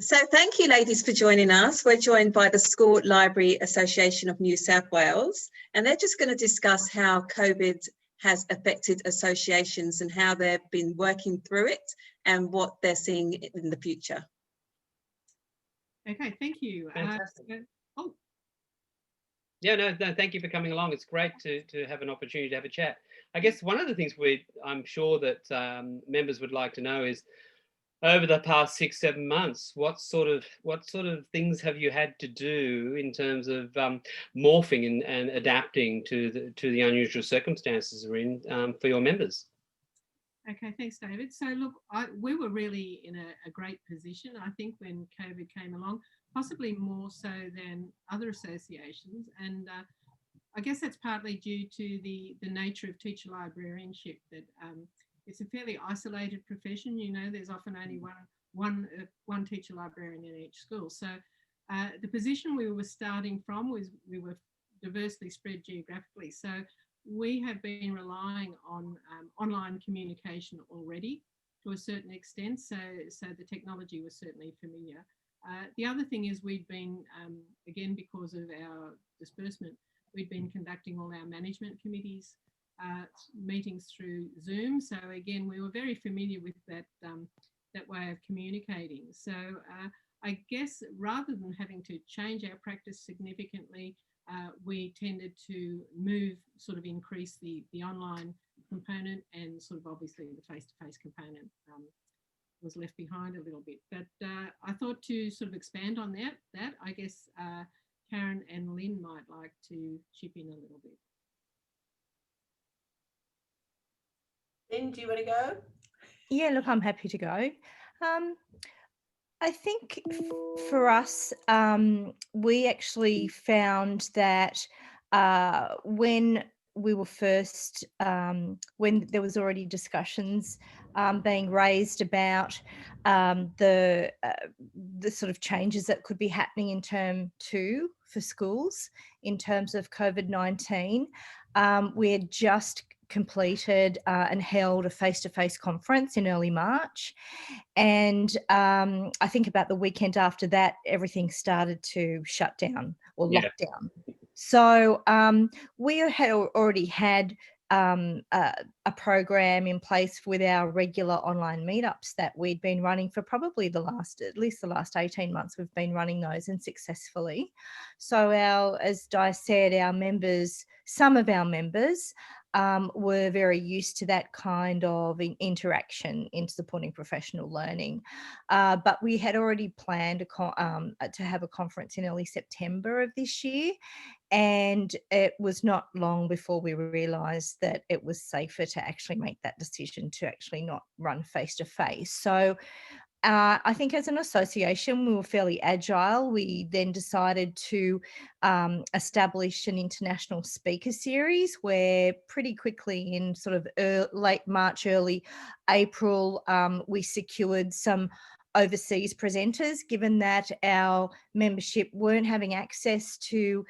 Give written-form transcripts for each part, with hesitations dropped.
So thank you, ladies, for joining us. We're joined by the School Library Association of New South Wales, and they're just going to discuss how COVID has affected associations and how they've been working through it and what they're seeing in the future. Okay, thank you. Fantastic. Oh. Yeah, no, thank you for coming along. It's great to have an opportunity to have a chat. I guess one of the things I'm sure that members would like to know is, over the past 6-7 months, what sort of things have you had to do in terms of morphing and adapting to the unusual circumstances we're in for your members? Okay, thanks, David. So look, we were really in a great position, I think, when COVID came along, possibly more so than other associations. And I guess that's partly due to the nature of teacher librarianship, that it's a fairly isolated profession. You know, there's often only one teacher librarian in each school. So the position we were starting from was we were diversely spread geographically. So we have been relying on online communication already to a certain extent. So the technology was certainly familiar. The other thing is we'd been, again, because of our disbursement, we'd been conducting all our management committees meetings through Zoom. So again, we were very familiar with that way of communicating. So I guess rather than having to change our practice significantly, we tended to increase the online component, and sort of obviously the face-to-face component was left behind a little bit. But I thought to sort of expand on that I guess Karen and Lynn might like to chip in a little bit. Lynn, do you want to go? Yeah, look, I'm happy to go. I think for us, we actually found that when we were first, when there was already discussions being raised about the sort of changes that could be happening in term 2 for schools in terms of COVID-19, we had just completed and held a face-to-face conference in early March. And I think about the weekend after that, everything started to shut down or lock down. So we had already had a program in place with our regular online meetups that we'd been running for probably at least the last 18 months. We've been running those, and successfully. So as Di said, some of our members were very used to that kind of interaction in supporting professional learning. But we had already planned to have a conference in early September of this year. And it was not long before we realised that it was safer to actually make that decision to actually not run face-to-face. So I think as an association, we were fairly agile. We then decided to establish an international speaker series where pretty quickly in sort of late March, early April, we secured some overseas presenters, given that our membership weren't having access to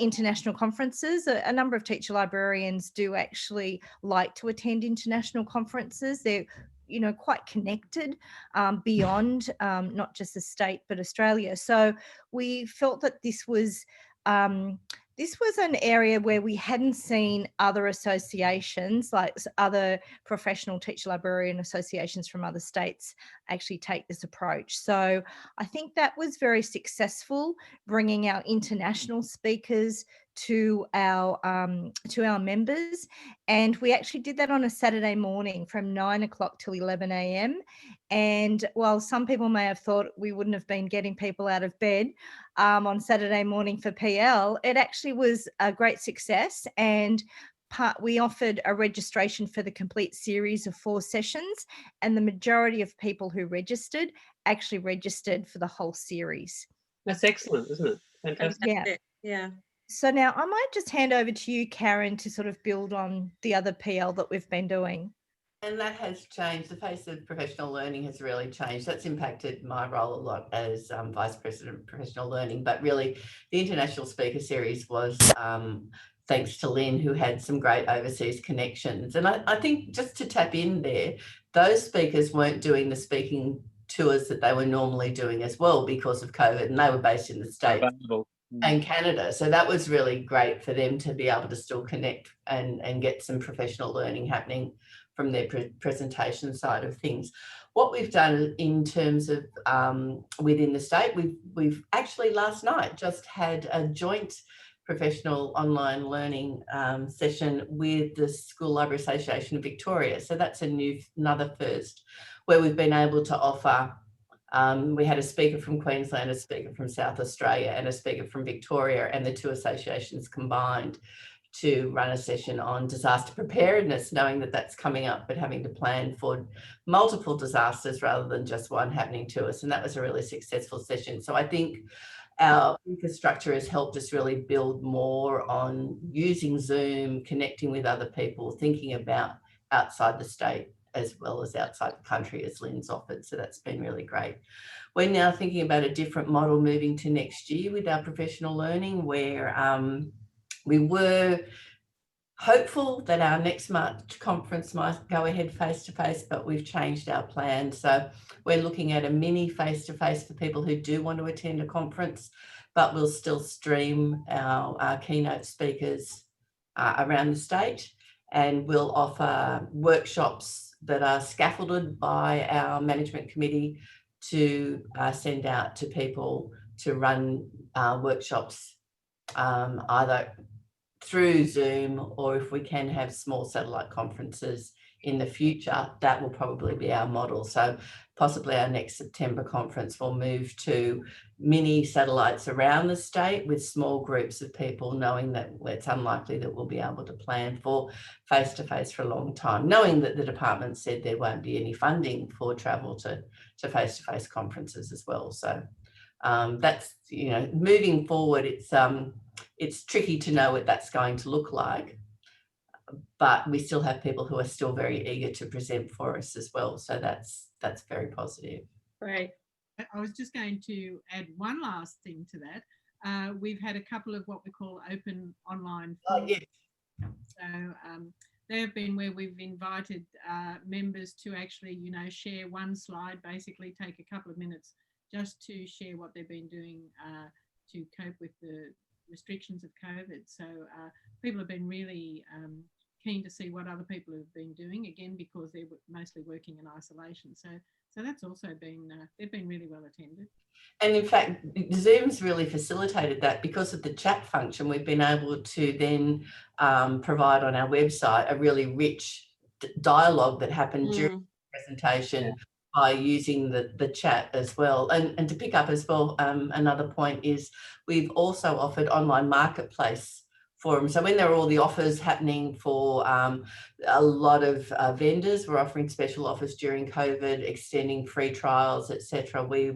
international conferences. A number of teacher librarians do actually like to attend international conferences. They're quite connected beyond not just the state but Australia. So we felt that this was an area where we hadn't seen other associations, like other professional teacher librarian associations from other states, actually take this approach. So I think that was very successful, bringing our international speakers to our members. And we actually did that on a Saturday morning from 9 o'clock till 11 a.m. And while some people may have thought we wouldn't have been getting people out of bed on Saturday morning for PL, it actually was a great success. And we offered a registration for the complete series of 4 sessions, and the majority of people who registered actually registered for the whole series. That's excellent, isn't it? Fantastic. Yeah. So now I might just hand over to you, Karen, to sort of build on the other PL that we've been doing. And that has changed. The face of professional learning has really changed. That's impacted my role a lot as Vice President of Professional Learning. But really, the International Speaker Series was thanks to Lynn, who had some great overseas connections. And I think just to tap in there, those speakers weren't doing the speaking tours that they were normally doing as well because of COVID, and they were based in the States and Canada. So that was really great for them to be able to still connect and get some professional learning happening from their presentation side of things. What we've done in terms of within the state, we've actually last night just had a joint professional online learning session with the School Library Association of Victoria. So that's another first, where we've been able to offer, we had a speaker from Queensland, a speaker from South Australia, and a speaker from Victoria, and the two associations combined to run a session on disaster preparedness, knowing that that's coming up, but having to plan for multiple disasters rather than just one happening to us. And that was a really successful session. So I think our infrastructure has helped us really build more on using Zoom, connecting with other people, thinking about outside the state as well as outside the country, as Lynn's offered. So that's been really great. We're now thinking about a different model moving to next year with our professional learning, where we were hopeful that our next March conference might go ahead face-to-face, but we've changed our plan. So we're looking at a mini face-to-face for people who do want to attend a conference, but we'll still stream our keynote speakers around the state, and we'll offer workshops that are scaffolded by our management committee to send out to people to run workshops either through Zoom, or if we can have small satellite conferences in the future, that will probably be our model. So possibly our next September conference will move to mini satellites around the state with small groups of people, knowing that it's unlikely that we'll be able to plan for face-to-face for a long time, knowing that the department said there won't be any funding for travel to face-to-face conferences as well. So that's, you know, moving forward, it's tricky to know what that's going to look like, but we still have people who are still very eager to present for us as well. So that's very positive. Right. I was just going to add one last thing to that. We've had a couple of what we call open online forums. Yes. So they have been where we've invited members to actually, you know, share one slide, basically take a couple of minutes just to share what they've been doing to cope with the restrictions of COVID. So people have been really keen to see what other people have been doing, again, because they're mostly working in isolation. So that's also been, they've been really well attended. And in fact, Zoom's really facilitated that because of the chat function. We've been able to then provide on our website a really rich dialogue that happened during the presentation by using the chat as well. And to pick up as well, another point is we've also offered online marketplace forums. So when there are all the offers happening for a lot of vendors, we're offering special offers during COVID, extending free trials, etc. We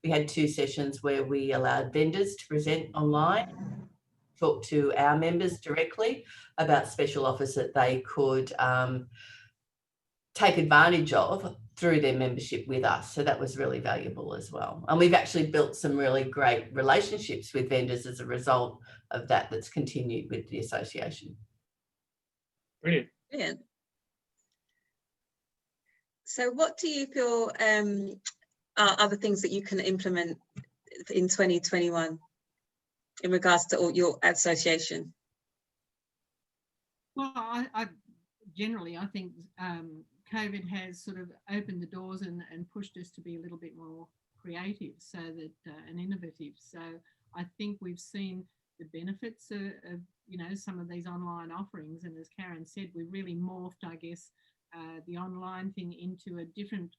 had 2 sessions where we allowed vendors to present online, talk to our members directly about special offers that they could take advantage of through their membership with us. So that was really valuable as well. And we've actually built some really great relationships with vendors as a result of that, that's continued with the association. Brilliant. Brilliant. So what do you feel are other things that you can implement in 2021 in regards to all your association? Well, I generally, I think COVID has sort of opened the doors and pushed us to be a little bit more creative, so that and innovative. So I think we've seen the benefits of you know, some of these online offerings, and as Karen said, we really morphed, I guess, the online thing into a different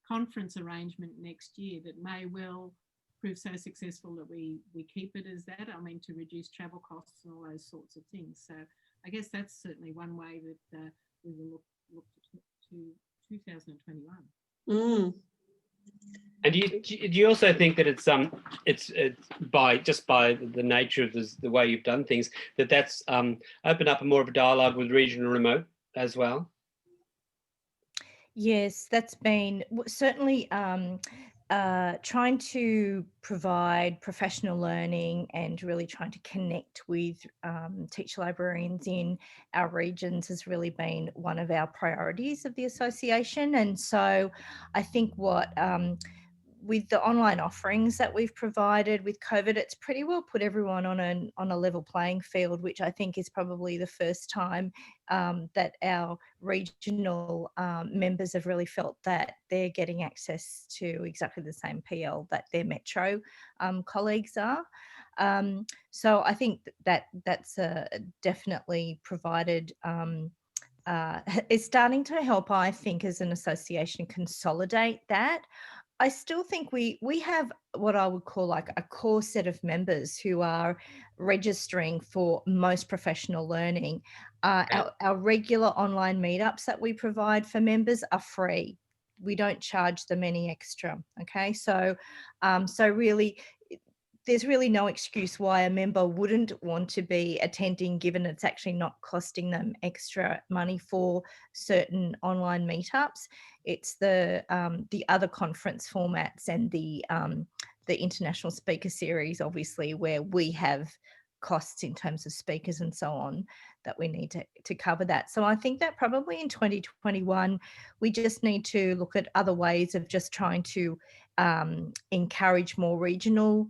conference arrangement next year that may well prove so successful that we keep it as that. I mean, to reduce travel costs and all those sorts of things. So I guess that's certainly one way that we will look to 2021. And do you also think that it's by the nature of the way you've done things, that's opened up more of a dialogue with regional remote as well? Yes, that's been certainly trying to provide professional learning and really trying to connect with teacher librarians in our regions has really been one of our priorities of the association. And so I think with the online offerings that we've provided with COVID, it's pretty well put everyone on a level playing field, which I think is probably the first time that our regional members have really felt that they're getting access to exactly the same PL that their metro colleagues are. So I think that's definitely provided is starting to help, I think, as an association consolidate that. I still think we have what I would call like a core set of members who are registering for most professional learning. Our regular online meetups that we provide for members are free. We don't charge them any extra. Okay, so really, there's really no excuse why a member wouldn't want to be attending, given it's actually not costing them extra money for certain online meetups. It's the other conference formats and the international speaker series, obviously, where we have costs in terms of speakers and so on that we need to cover that. So I think that probably in 2021, we just need to look at other ways of just trying to encourage more regional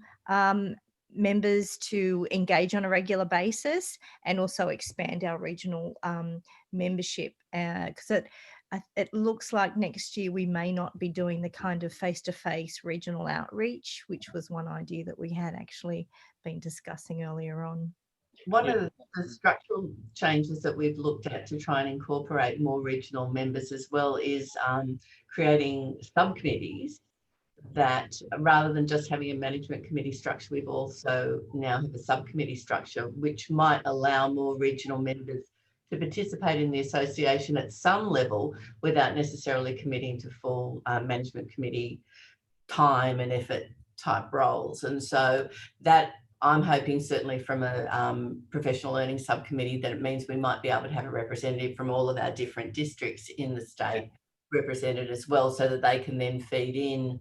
members to engage on a regular basis, and also expand our regional membership, because it looks like next year we may not be doing the kind of face-to-face regional outreach, which was one idea that we had actually been discussing earlier on. One of the structural changes that we've looked at to try and incorporate more regional members as well is creating subcommittees that, rather than just having a management committee structure, we've also now have a subcommittee structure, which might allow more regional members to participate in the association at some level without necessarily committing to full management committee time and effort type roles. And so that, I'm hoping certainly from a professional learning subcommittee, that it means we might be able to have a representative from all of our different districts in the state represented as well, so that they can then feed in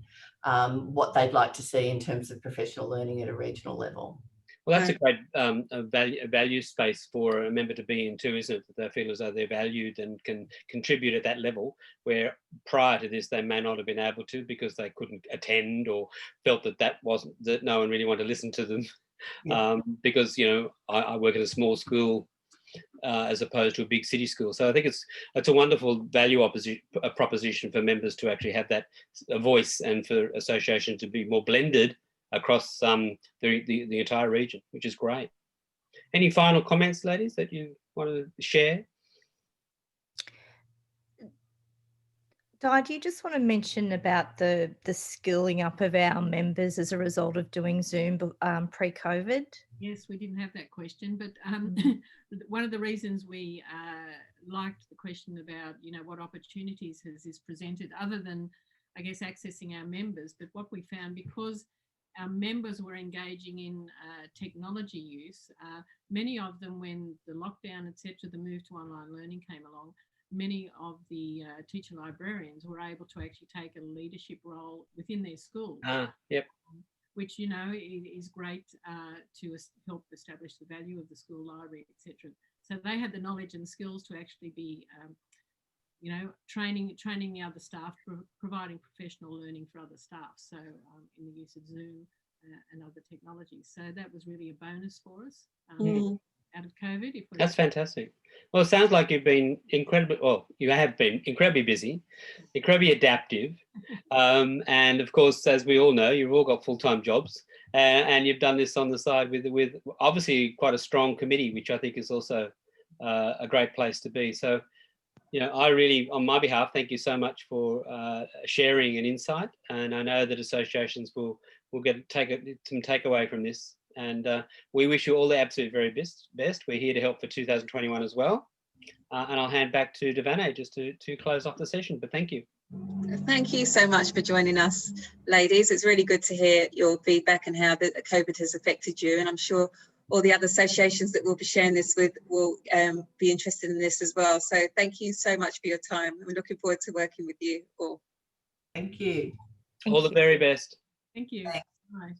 what they'd like to see in terms of professional learning at a regional level. Well, that's a great value space for a member to be in too, isn't it? That they feel as though they're valued and can contribute at that level, where prior to this they may not have been able to because they couldn't attend, or felt that no one really wanted to listen to them. Yeah. Because, you know, I work at a small school as opposed to a big city school. So I think it's a wonderful value proposition for members to actually have that voice, and for association to be more blended across the entire region, which is great. Any final comments, ladies, that you want to share? Di, do you just want to mention about the skilling up of our members as a result of doing Zoom pre-COVID? Yes, we didn't have that question, but one of the reasons we liked the question about, you know, what opportunities has this presented, other than, I guess, accessing our members, but what we found, because our members were engaging in technology use, many of them, when the lockdown, etc., the move to online learning came along, many of the teacher librarians were able to actually take a leadership role within their school. Yep. Which, you know, is great to help establish the value of the school library, etc. So they had the knowledge and skills to actually be, you know, training the other staff, providing professional learning for other staff. So in the use of Zoom and other technologies. So that was really a bonus for us out of COVID. That's fantastic. Well, it sounds like you've been you have been incredibly busy, incredibly adaptive. And of course, as we all know, you've all got full-time jobs, and you've done this on the side with obviously quite a strong committee, which I think is also a great place to be. So, you know, I really, on my behalf, thank you so much for sharing an insight. And I know that associations will take some takeaway from this. And we wish you all the absolute very best. We're here to help for 2021 as well. And I'll hand back to Devane just to close off the session, but thank you. Thank you so much for joining us, ladies. It's really good to hear your feedback and how the COVID has affected you. And I'm sure all the other associations that we'll be sharing this with will be interested in this as well. So thank you so much for your time. I'm looking forward to working with you all. Thank you. All the very best. Thank you. Thanks. Right.